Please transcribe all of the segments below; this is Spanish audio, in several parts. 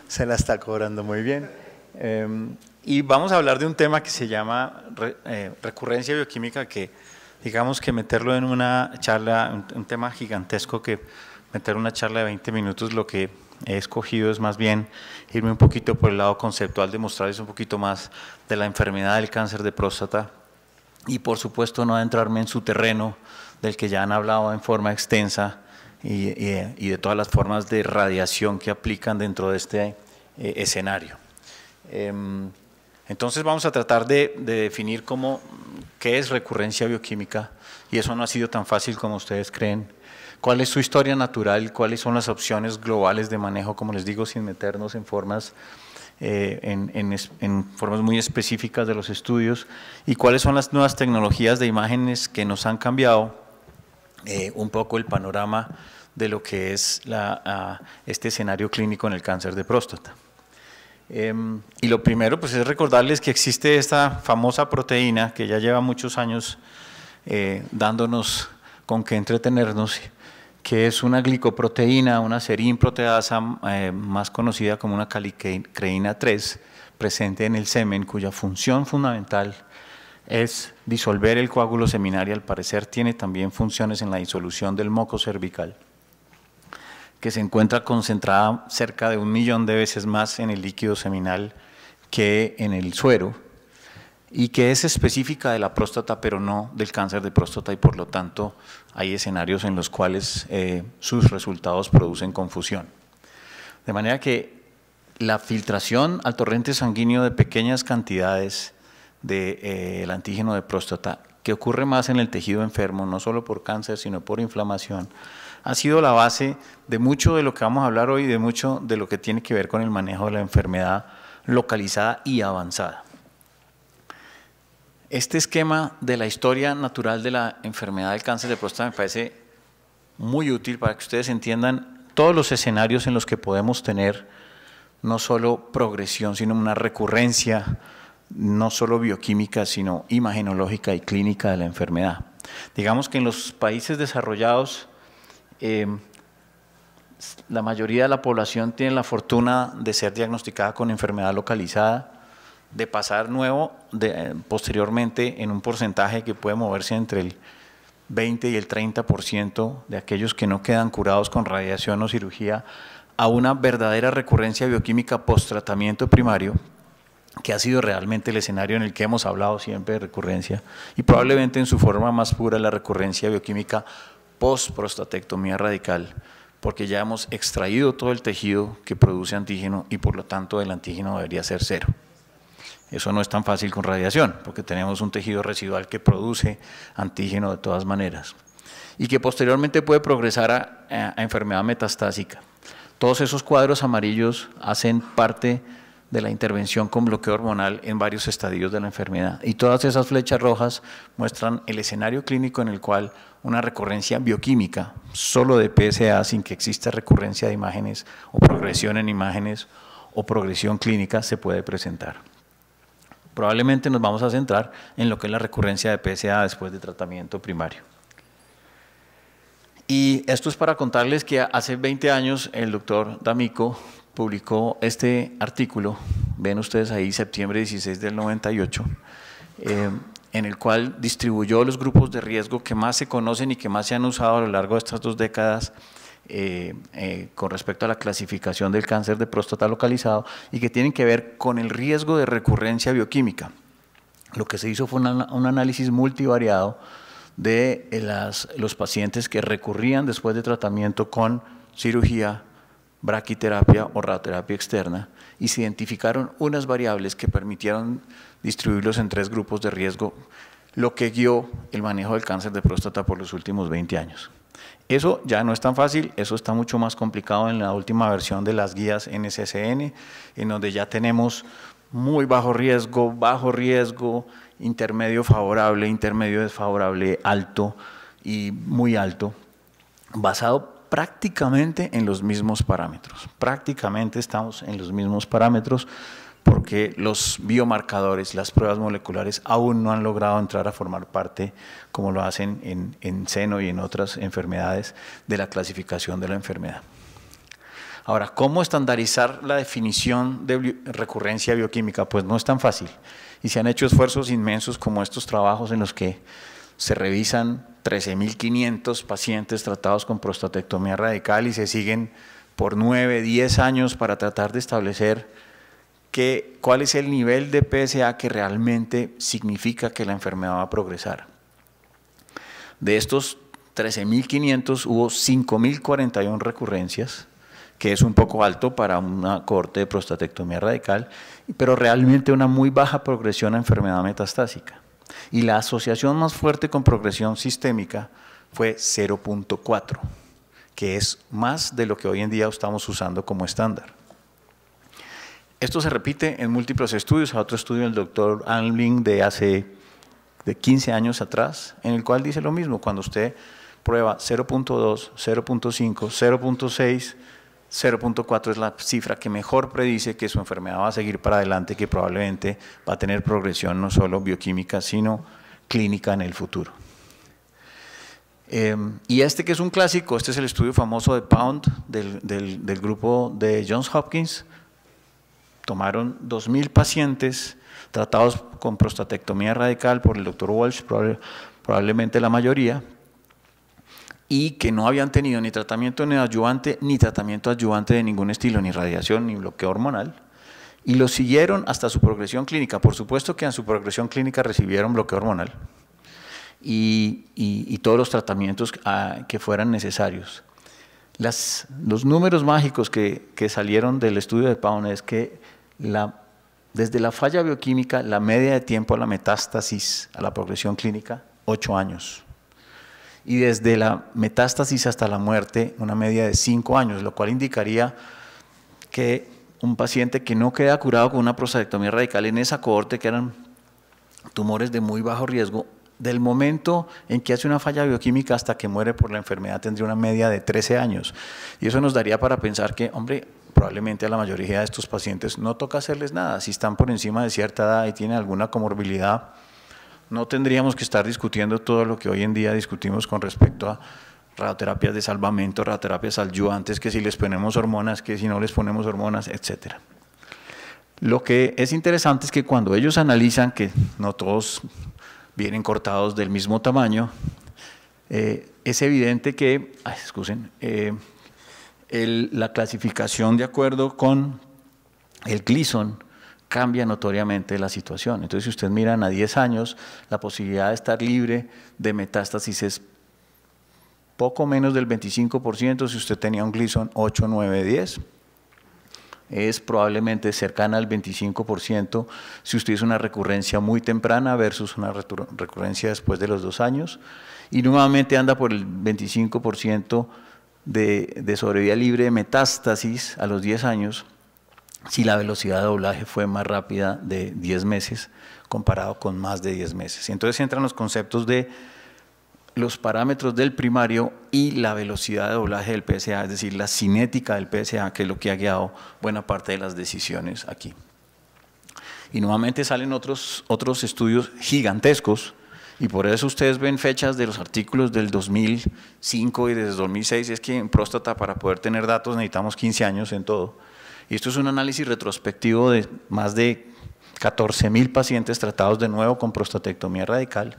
Se la está cobrando muy bien. Y vamos a hablar de un tema que se llama recurrencia bioquímica, que digamos que meterlo en una charla, un tema gigantesco, que meter una charla de 20 minutos, lo que he escogido es más bien irme un poquito por el lado conceptual, de mostrarles un poquito más de la enfermedad del cáncer de próstata y por supuesto no adentrarme en su terreno del que ya han hablado en forma extensa y de todas las formas de radiación que aplican dentro de este escenario. Entonces vamos a tratar de definir qué es recurrencia bioquímica, y eso no ha sido tan fácil como ustedes creen. ¿Cuál es su historia natural? ¿Cuáles son las opciones globales de manejo, como les digo, sin meternos en formas, en formas muy específicas de los estudios? ¿Y cuáles son las nuevas tecnologías de imágenes que nos han cambiado un poco el panorama de lo que es este escenario clínico en el cáncer de próstata? Y lo primero pues es recordarles que existe esta famosa proteína que ya lleva muchos años dándonos con qué entretenernos, que es una glicoproteína, una serinproteasa más conocida como una calicreína 3, presente en el semen, cuya función fundamental es disolver el coágulo seminal y al parecer tiene también funciones en la disolución del moco cervical, que se encuentra concentrada cerca de 1 millón de veces más en el líquido seminal que en el suero, y que es específica de la próstata, pero no del cáncer de próstata, y por lo tanto hay escenarios en los cuales sus resultados producen confusión. De manera que la filtración al torrente sanguíneo de pequeñas cantidades del antígeno de próstata, que ocurre más en el tejido enfermo, no solo por cáncer, sino por inflamación, ha sido la base de mucho de lo que vamos a hablar hoy, de mucho de lo que tiene que ver con el manejo de la enfermedad localizada y avanzada. Este esquema de la historia natural de la enfermedad del cáncer de próstata me parece muy útil para que ustedes entiendan todos los escenarios en los que podemos tener no solo progresión, sino una recurrencia, no solo bioquímica, sino imagenológica y clínica de la enfermedad. Digamos que en los países desarrollados, la mayoría de la población tiene la fortuna de ser diagnosticada con enfermedad localizada, de pasar posteriormente en un porcentaje que puede moverse entre el 20 y el 30% de aquellos que no quedan curados con radiación o cirugía, a una verdadera recurrencia bioquímica post-tratamiento primario, que ha sido realmente el escenario en el que hemos hablado siempre de recurrencia, y probablemente en su forma más pura la recurrencia bioquímica post-prostatectomía radical, porque ya hemos extraído todo el tejido que produce antígeno y por lo tanto el antígeno debería ser cero. Eso no es tan fácil con radiación, porque tenemos un tejido residual que produce antígeno de todas maneras y que posteriormente puede progresar a enfermedad metastásica. Todos esos cuadros amarillos hacen parte de la intervención con bloqueo hormonal en varios estadios de la enfermedad, y todas esas flechas rojas muestran el escenario clínico en el cual una recurrencia bioquímica, solo de PSA, sin que exista recurrencia de imágenes o progresión en imágenes o progresión clínica, se puede presentar. Probablemente nos vamos a centrar en lo que es la recurrencia de PSA después de tratamiento primario. Y esto es para contarles que hace 20 años el doctor D'Amico publicó este artículo, ven ustedes ahí, septiembre 16 del 98, en el cual distribuyó los grupos de riesgo que más se conocen y que más se han usado a lo largo de estas 2 décadas con respecto a la clasificación del cáncer de próstata localizado, y que tienen que ver con el riesgo de recurrencia bioquímica. Lo que se hizo fue un análisis multivariado de los pacientes que recurrían después de tratamiento con cirugía, braquiterapia o radioterapia externa, y se identificaron unas variables que permitieron distribuirlos en 3 grupos de riesgo, lo que guió el manejo del cáncer de próstata por los últimos 20 años. Eso ya no es tan fácil, eso está mucho más complicado en la última versión de las guías NCCN, en donde ya tenemos muy bajo riesgo, intermedio favorable, intermedio desfavorable, alto y muy alto, basado prácticamente en los mismos parámetros. Prácticamente estamos en los mismos parámetros, porque los biomarcadores, las pruebas moleculares aún no han logrado entrar a formar parte, como lo hacen en seno y en otras enfermedades, de la clasificación de la enfermedad. Ahora, ¿cómo estandarizar la definición de recurrencia bioquímica? Pues no es tan fácil. Y se han hecho esfuerzos inmensos como estos trabajos en los que se revisan 13.500 pacientes tratados con prostatectomía radical y se siguen por 9, 10 años para tratar de establecer cuál es el nivel de PSA que realmente significa que la enfermedad va a progresar. De estos 13.500 hubo 5.041 recurrencias, que es un poco alto para una cohorte de prostatectomía radical, pero realmente una muy baja progresión a enfermedad metastásica. Y la asociación más fuerte con progresión sistémica fue 0.4, que es más de lo que hoy en día estamos usando como estándar. Esto se repite en múltiples estudios. Otro estudio del doctor Almling de 15 años atrás, en el cual dice lo mismo. Cuando usted prueba 0.2, 0.5, 0.6, 0.4 es la cifra que mejor predice que su enfermedad va a seguir para adelante, que probablemente va a tener progresión no solo bioquímica, sino clínica en el futuro. Y este que es un clásico, este es el estudio famoso de Pound del grupo de Johns Hopkins. Tomaron 2.000 pacientes tratados con prostatectomía radical por el doctor Walsh, probablemente la mayoría, y que no habían tenido ni tratamiento neoadyuvante ni tratamiento adyuvante de ningún estilo, ni radiación ni bloqueo hormonal, y los siguieron hasta su progresión clínica. Por supuesto que en su progresión clínica recibieron bloqueo hormonal y todos los tratamientos que fueran necesarios. Los números mágicos que salieron del estudio de Pound es que desde la falla bioquímica, la media de tiempo a la metástasis, a la progresión clínica, 8 años. Y desde la metástasis hasta la muerte, una media de 5 años, lo cual indicaría que un paciente que no queda curado con una prostatectomía radical en esa cohorte, que eran tumores de muy bajo riesgo, del momento en que hace una falla bioquímica hasta que muere por la enfermedad tendría una media de 13 años. Y eso nos daría para pensar que, hombre, probablemente a la mayoría de estos pacientes no toca hacerles nada. Si están por encima de cierta edad y tienen alguna comorbilidad, no tendríamos que estar discutiendo todo lo que hoy en día discutimos con respecto a radioterapias de salvamento, radioterapias adyuvantes, que si les ponemos hormonas, que si no les ponemos hormonas, etc. Lo que es interesante es que cuando ellos analizan que no todos vienen cortados del mismo tamaño, es evidente que, la clasificación de acuerdo con el Gleason cambia notoriamente la situación. Entonces, si ustedes miran a 10 años, la posibilidad de estar libre de metástasis es poco menos del 25%. Si usted tenía un Gleason 8, 9, 10, es probablemente cercana al 25% si usted hizo una recurrencia muy temprana versus una recurrencia después de los 2 años, y nuevamente anda por el 25% de sobrevida libre de metástasis a los 10 años, si la velocidad de doblaje fue más rápida de 10 meses comparado con más de 10 meses. Entonces entran los conceptos de los parámetros del primario y la velocidad de doblaje del PSA, es decir, la cinética del PSA, que es lo que ha guiado buena parte de las decisiones aquí. Y nuevamente salen otros estudios gigantescos, y por eso ustedes ven fechas de los artículos del 2005 y desde 2006, es que en próstata para poder tener datos necesitamos 15 años en todo. Y esto es un análisis retrospectivo de más de 14.000 pacientes tratados de nuevo con prostatectomía radical,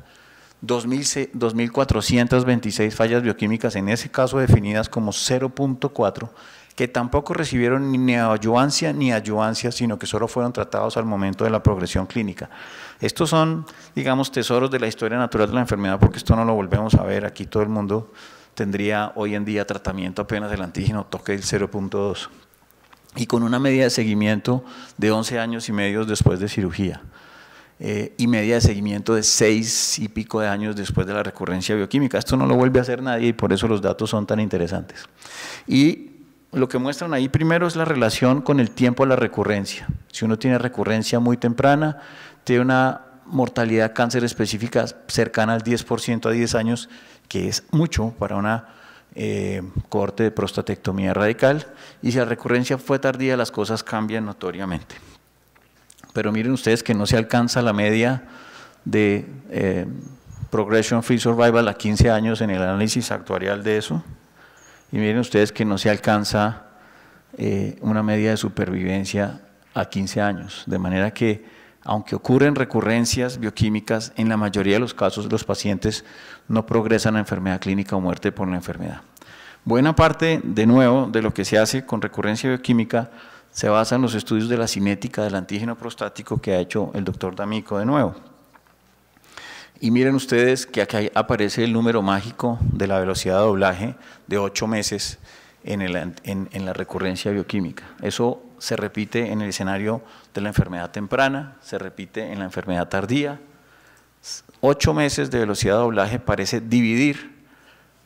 2.426 fallas bioquímicas, en ese caso definidas como 0.4, que tampoco recibieron ni neoadyuvancia ni adyuvancia, sino que solo fueron tratados al momento de la progresión clínica. Estos son, digamos, tesoros de la historia natural de la enfermedad, porque esto no lo volvemos a ver. Aquí todo el mundo tendría hoy en día tratamiento apenas el antígeno toque el 0.2. Y con una media de seguimiento de 11 años y medio después de cirugía, y media de seguimiento de 6 y pico de años después de la recurrencia bioquímica. Esto no lo vuelve a hacer nadie y por eso los datos son tan interesantes. Y lo que muestran ahí primero es la relación con el tiempo de la recurrencia. Si uno tiene recurrencia muy temprana, tiene una mortalidad de cáncer específica cercana al 10% a 10 años, que es mucho para una cohorte de prostatectomía radical, y si la recurrencia fue tardía, las cosas cambian notoriamente. Pero miren ustedes que no se alcanza la media de progression free survival a 15 años en el análisis actuarial de eso, y miren ustedes que no se alcanza una media de supervivencia a 15 años, de manera que aunque ocurren recurrencias bioquímicas, en la mayoría de los casos los pacientes no progresan a enfermedad clínica o muerte por la enfermedad. Buena parte, de nuevo, de lo que se hace con recurrencia bioquímica se basa en los estudios de la cinética del antígeno prostático que ha hecho el doctor D'Amico de nuevo. Y miren ustedes que aquí aparece el número mágico de la velocidad de doblaje de 8 meses en la recurrencia bioquímica. Eso se repite en el escenario de la enfermedad temprana, se repite en la enfermedad tardía. 8 meses de velocidad de doblaje parece dividir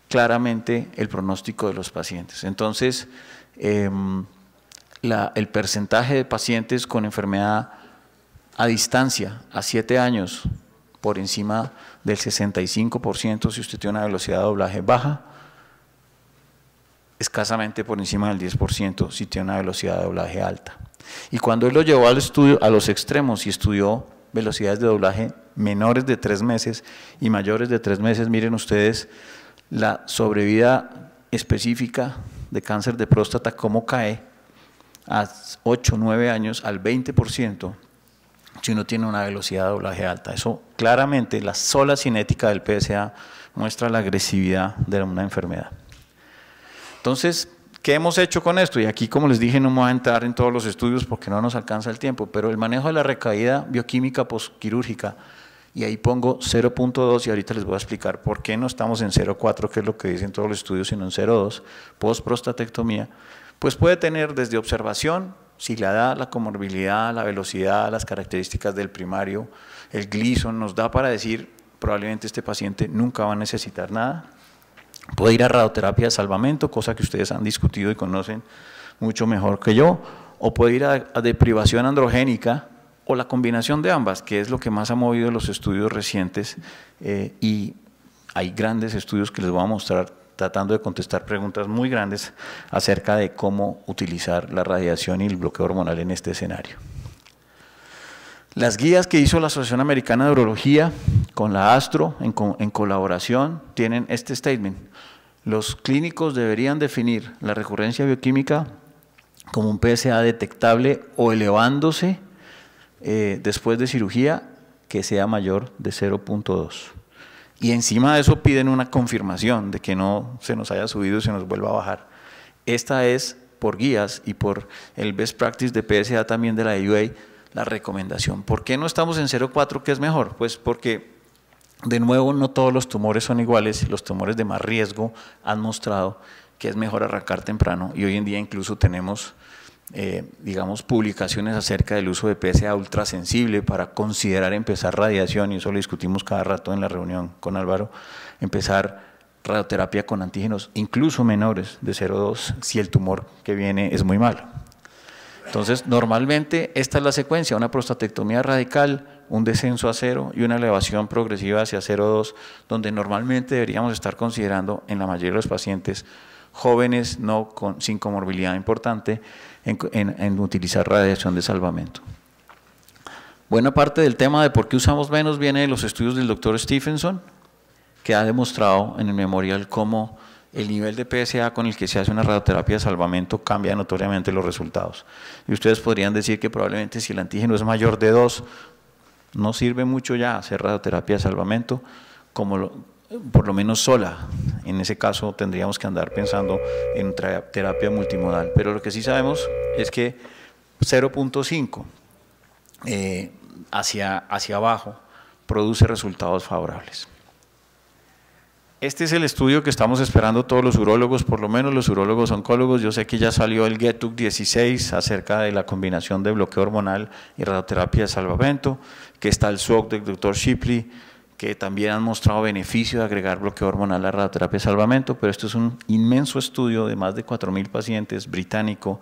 claramente el pronóstico de los pacientes. Entonces, el porcentaje de pacientes con enfermedad a distancia, a 7 años, por encima del 65% si usted tiene una velocidad de doblaje baja, escasamente por encima del 10% si tiene una velocidad de doblaje alta. Y cuando él lo llevó al estudio, a los extremos y estudió velocidades de doblaje menores de 3 meses y mayores de 3 meses, miren ustedes la sobrevida específica de cáncer de próstata, cómo cae a 8 o 9 años al 20% si uno tiene una velocidad de doblaje alta. Eso claramente, la sola cinética del PSA muestra la agresividad de una enfermedad. Entonces, ¿qué hemos hecho con esto? Y aquí, como les dije, no me voy a entrar en todos los estudios porque no nos alcanza el tiempo, pero el manejo de la recaída bioquímica postquirúrgica, y ahí pongo 0.2 y ahorita les voy a explicar por qué no estamos en 0.4, que es lo que dicen todos los estudios, sino en 0.2, post-prostatectomía, pues puede tener desde observación, si la edad, la comorbilidad, la velocidad, las características del primario, el Gleason nos da para decir probablemente este paciente nunca va a necesitar nada. Puede ir a radioterapia de salvamento, cosa que ustedes han discutido y conocen mucho mejor que yo, o puede ir a deprivación androgénica o la combinación de ambas, que es lo que más ha movido los estudios recientes, y hay grandes estudios que les voy a mostrar tratando de contestar preguntas muy grandes acerca de cómo utilizar la radiación y el bloqueo hormonal en este escenario. Las guías que hizo la Asociación Americana de Urología con la ASTRO en colaboración tienen este statement: los clínicos deberían definir la recurrencia bioquímica como un PSA detectable o elevándose después de cirugía que sea mayor de 0.2. Y encima de eso piden una confirmación de que no se nos haya subido y se nos vuelva a bajar. Esta es, por guías y por el best practice de PSA también de la AUA, la recomendación. ¿Por qué no estamos en 0.4, que es mejor? Pues porque, de nuevo, no todos los tumores son iguales. Los tumores de más riesgo han mostrado que es mejor arrancar temprano, y hoy en día incluso tenemos digamos, publicaciones acerca del uso de PSA ultrasensible para considerar empezar radiación, y eso lo discutimos cada rato en la reunión con Álvaro, empezar radioterapia con antígenos incluso menores de 0.2 si el tumor que viene es muy malo. Entonces, normalmente esta es la secuencia: una prostatectomía radical, un descenso a 0 y una elevación progresiva hacia 0.2, donde normalmente deberíamos estar considerando en la mayoría de los pacientes jóvenes sin comorbilidad importante en utilizar radiación de salvamento. Buena parte del tema de por qué usamos menos viene de los estudios del doctor Stephenson, que ha demostrado en el memorial cómo el nivel de PSA con el que se hace una radioterapia de salvamento cambia notoriamente los resultados. Y ustedes podrían decir que probablemente si el antígeno es mayor de 2, no sirve mucho ya hacer radioterapia de salvamento, por lo menos sola. En ese caso tendríamos que andar pensando en terapia multimodal. Pero lo que sí sabemos es que 0.5 hacia abajo produce resultados favorables. Este es el estudio que estamos esperando todos los urólogos, por lo menos los urólogos oncólogos. Yo sé que ya salió el GETUC 16 acerca de la combinación de bloqueo hormonal y radioterapia de salvamento, que está el SWOG del Dr. Shipley, que también han mostrado beneficio de agregar bloqueo hormonal a radioterapia de salvamento, pero esto es un inmenso estudio de más de 4.000 pacientes, británico,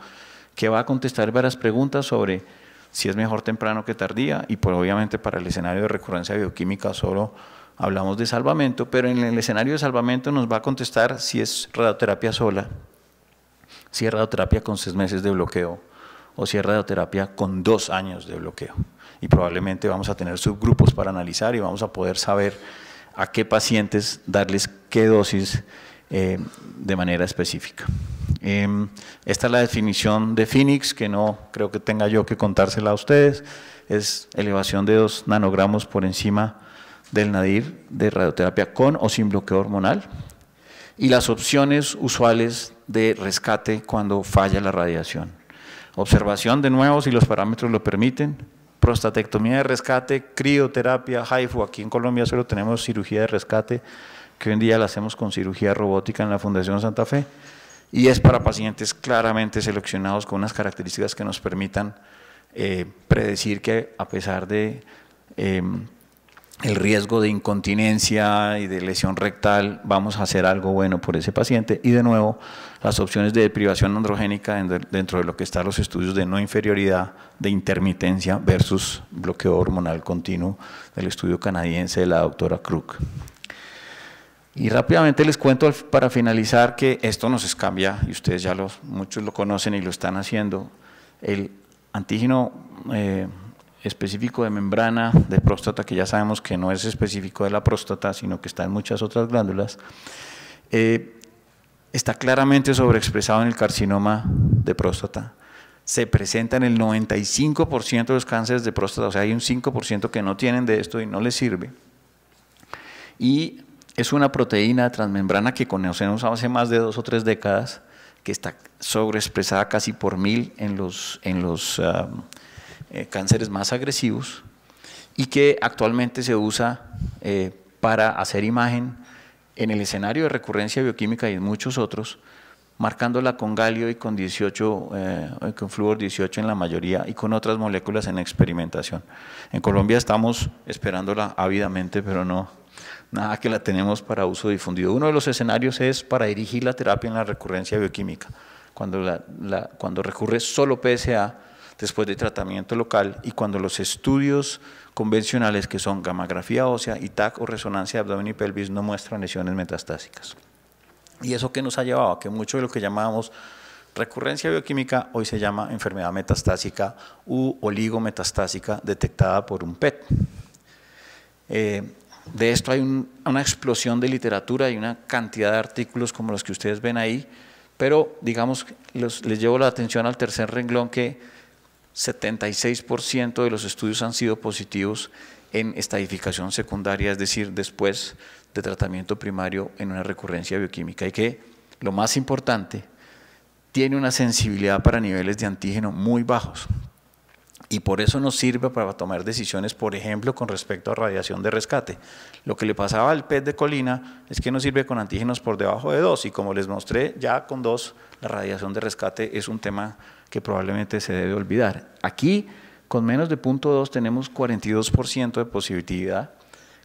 que va a contestar varias preguntas sobre si es mejor temprano que tardía, y pues obviamente para el escenario de recurrencia bioquímica solo hablamos de salvamento, pero en el escenario de salvamento nos va a contestar si es radioterapia sola, si es radioterapia con 6 meses de bloqueo, o si es radioterapia con 2 años de bloqueo. Y probablemente vamos a tener subgrupos para analizar y vamos a poder saber a qué pacientes darles qué dosis de manera específica. Esta es la definición de Phoenix, que no creo que tenga yo que contársela a ustedes. Es elevación de 2 nanogramos por encima del nadir de radioterapia con o sin bloqueo hormonal. Y las opciones usuales de rescate cuando falla la radiación. Observación de nuevo si los parámetros lo permiten. Prostatectomía de rescate, crioterapia, HIFU. Aquí en Colombia solo tenemos cirugía de rescate, que hoy en día la hacemos con cirugía robótica en la Fundación Santa Fe. Y es para pacientes claramente seleccionados con unas características que nos permitan predecir que a pesar de el riesgo de incontinencia y de lesión rectal, vamos a hacer algo bueno por ese paciente. Y de nuevo, las opciones de deprivación androgénica dentro de lo que están los estudios de no inferioridad, de intermitencia versus bloqueo hormonal continuo del estudio canadiense de la doctora Crook. Y rápidamente les cuento para finalizar que esto nos cambia, y ustedes ya muchos lo conocen y lo están haciendo, el antígeno específico de membrana de próstata, que ya sabemos que no es específico de la próstata, sino que está en muchas otras glándulas, está claramente sobreexpresado en el carcinoma de próstata. Se presenta en el 95% de los cánceres de próstata, o sea, hay un 5% que no tienen de esto y no les sirve. Y es una proteína transmembrana que conocemos hace más de 2 o 3 décadas, que está sobreexpresada casi por 1000 en los cánceres más agresivos y que actualmente se usa para hacer imagen en el escenario de recurrencia bioquímica y en muchos otros, marcándola con galio y con 18, con flúor 18 en la mayoría y con otras moléculas en experimentación. En Colombia estamos esperándola ávidamente, pero no, nada que la tenemos para uso difundido. Uno de los escenarios es para dirigir la terapia en la recurrencia bioquímica, cuando recurre solo PSA después de tratamiento local y cuando los estudios convencionales que son gammagrafía ósea y TAC o resonancia de abdomen y pelvis no muestran lesiones metastásicas. ¿Y eso qué nos ha llevado? A que mucho de lo que llamábamos recurrencia bioquímica hoy se llama enfermedad metastásica u oligometastásica detectada por un PET. De esto hay una explosión de literatura y una cantidad de artículos como los que ustedes ven ahí, pero digamos, les llevo la atención al tercer renglón que 76% de los estudios han sido positivos en estadificación secundaria, es decir, después de tratamiento primario en una recurrencia bioquímica, y que, lo más importante, tiene una sensibilidad para niveles de antígeno muy bajos. Y por eso nos sirve para tomar decisiones, por ejemplo, con respecto a radiación de rescate. Lo que le pasaba al PET de colina es que nos sirve con antígenos por debajo de 2, y como les mostré, ya con 2 la radiación de rescate es un tema que probablemente se debe olvidar. Aquí, con menos de 0.2 tenemos 42% de positividad,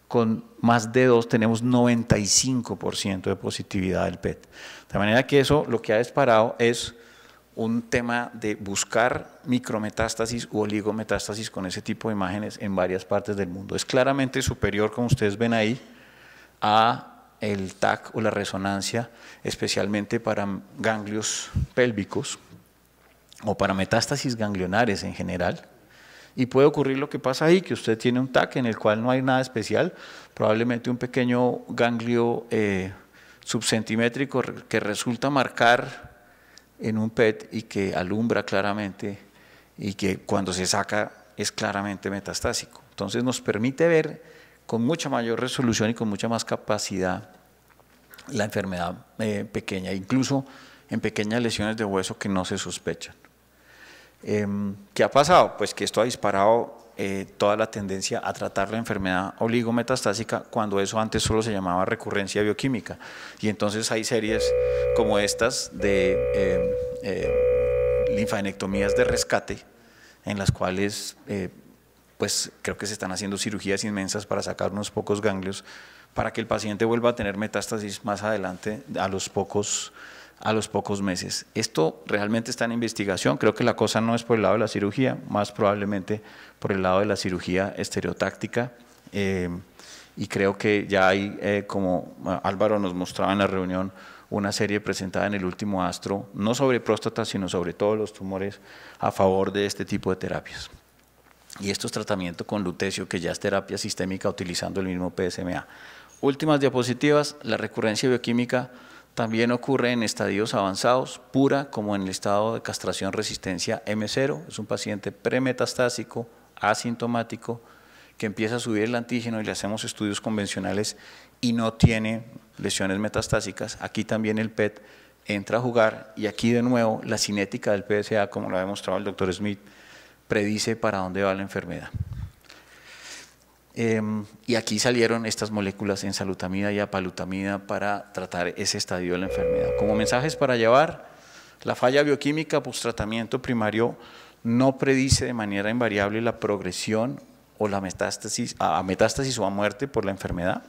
con más de 2 tenemos 95% de positividad del PET. De manera que eso lo que ha disparado es un tema de buscar micrometástasis u oligometástasis con ese tipo de imágenes en varias partes del mundo. Es claramente superior, como ustedes ven ahí, a el TAC o la resonancia, especialmente para ganglios pélvicos o para metástasis ganglionares en general. Y puede ocurrir lo que pasa ahí, que usted tiene un TAC en el cual no hay nada especial, probablemente un pequeño ganglio subcentimétrico que resulta marcar en un PET y que alumbra claramente y que cuando se saca es claramente metastásico. Entonces nos permite ver con mucha mayor resolución y con mucha más capacidad la enfermedad pequeña, incluso en pequeñas lesiones de hueso que no se sospechan. ¿Qué ha pasado? Pues que esto ha disparado toda la tendencia a tratar la enfermedad oligometastásica cuando eso antes solo se llamaba recurrencia bioquímica. Y entonces hay series como estas de linfadenectomías de rescate en las cuales pues creo que se están haciendo cirugías inmensas para sacar unos pocos ganglios para que el paciente vuelva a tener metástasis más adelante a los pocos meses. Esto realmente está en investigación, creo que la cosa no es por el lado de la cirugía, más probablemente por el lado de la cirugía estereotáctica, y creo que ya hay, como Álvaro nos mostraba en la reunión, una serie presentada en el último Astro, no sobre próstata, sino sobre todos los tumores a favor de este tipo de terapias. Y esto es tratamiento con lutecio, que ya es terapia sistémica utilizando el mismo PSMA. Últimas diapositivas, la recurrencia bioquímica También ocurre en estadios avanzados, pura, como en el estado de castración resistencia M0, es un paciente premetastásico, asintomático, que empieza a subir el antígeno y le hacemos estudios convencionales y no tiene lesiones metastásicas. Aquí también el PET entra a jugar y aquí de nuevo la cinética del PSA, como lo ha demostrado el doctor Smith, predice para dónde va la enfermedad. Y aquí salieron estas moléculas enzalutamida y apalutamida para tratar ese estadio de la enfermedad. Como mensajes para llevar, la falla bioquímica post-tratamiento primario no predice de manera invariable la progresión o la metástasis, a metástasis o a muerte por la enfermedad.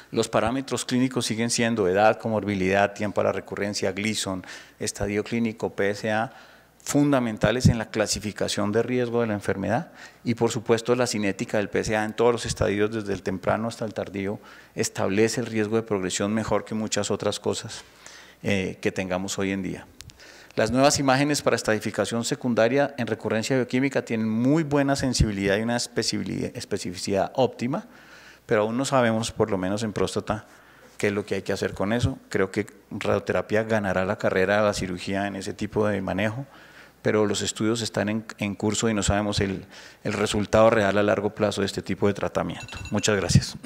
Los parámetros clínicos siguen siendo edad, comorbilidad, tiempo a la recurrencia, Gleason, estadio clínico, PSA, fundamentales en la clasificación de riesgo de la enfermedad y por supuesto la cinética del PSA en todos los estadios desde el temprano hasta el tardío establece el riesgo de progresión mejor que muchas otras cosas que tengamos hoy en día. Las nuevas imágenes para estadificación secundaria en recurrencia bioquímica tienen muy buena sensibilidad y una especificidad óptima, pero aún no sabemos, por lo menos en próstata, qué es lo que hay que hacer con eso. Creo que radioterapia ganará la carrera de la cirugía en ese tipo de manejo, pero los estudios están en curso y no sabemos el resultado real a largo plazo de este tipo de tratamiento. Muchas gracias.